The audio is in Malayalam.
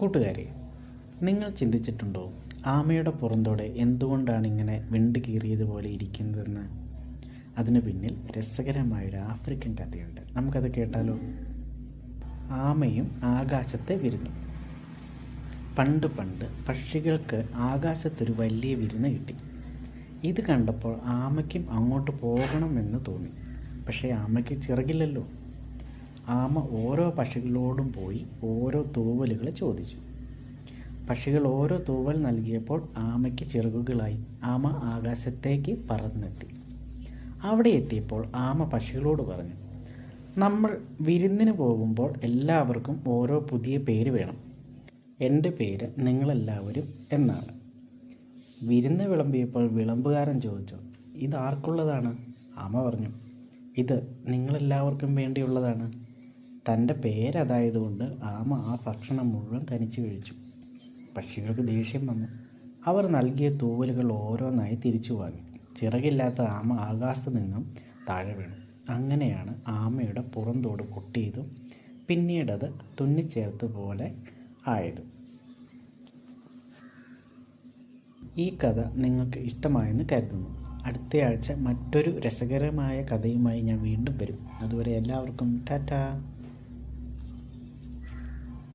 കൂട്ടുകാരെ, നിങ്ങൾ ചിന്തിച്ചിട്ടുണ്ടോ ആമയുടെ പുറന്തോടെ എന്തുകൊണ്ടാണ് ഇങ്ങനെ വിണ്ട് കീറിയതുപോലെ ഇരിക്കുന്നതെന്ന്? അതിനു പിന്നിൽ രസകരമായൊരു ആഫ്രിക്കൻ കഥയുണ്ട്. നമുക്കത് കേട്ടാലോ? ആമയും ആകാശത്തെ വിരുന്നും. പണ്ട് പണ്ട് പക്ഷികൾക്ക് ആകാശത്തൊരു വലിയ വിരുന്ന് കിട്ടി. ഇത് കണ്ടപ്പോൾ ആമയ്ക്കും അങ്ങോട്ട് പോകണമെന്ന് തോന്നി. പക്ഷേ ആമയ്ക്ക് ചിറകില്ലല്ലോ. ആമ ഓരോ പക്ഷികളോടും പോയി ഓരോ തൂവലുകൾ ചോദിച്ചു. പക്ഷികൾ ഓരോ തൂവൽ നൽകിയപ്പോൾ ആമയ്ക്ക് ചിറകുകളായി. ആമ ആകാശത്തേക്ക് പറന്നെത്തി. അവിടെ എത്തിയപ്പോൾ ആമ പക്ഷികളോട് പറഞ്ഞു, നമ്മൾ വിരുന്നിന് പോകുമ്പോൾ എല്ലാവർക്കും ഓരോ പുതിയ പേര് വേണം. എൻ്റെ പേര് നിങ്ങളെല്ലാവരും എന്നാണ്. വിരുന്ന് വിളമ്പിയപ്പോൾ വിളമ്പുകാരൻ ചോദിച്ചു, ഇത് ആർക്കുള്ളതാണ്? ആമ പറഞ്ഞു, ഇത് നിങ്ങളെല്ലാവർക്കും വേണ്ടിയുള്ളതാണ്. തൻ്റെ പേരതായതുകൊണ്ട് ആമ ആ ഭക്ഷണം മുഴുവൻ തനിച്ച് കഴിച്ചു. പക്ഷികൾക്ക് ദേഷ്യം വന്നു. അവർ നൽകിയ തൂവലുകൾ ഓരോന്നായി തിരിച്ചു വാങ്ങി. ചിറകില്ലാത്ത ആമ ആകാശത്ത് നിന്നും താഴെ വീണു. അങ്ങനെയാണ് ആമയുടെ പുറന്തോട് പൊട്ടിയതും പിന്നീടത് തുന്നിച്ചേർത്ത് പോലെ ആയതും. ഈ കഥ നിങ്ങൾക്ക് ഇഷ്ടമായെന്ന് കരുതുന്നു. അടുത്തയാഴ്ച മറ്റൊരു രസകരമായ കഥയുമായി ഞാൻ വീണ്ടും വരും. അതുവരെ എല്ലാവർക്കും ടാറ്റാ.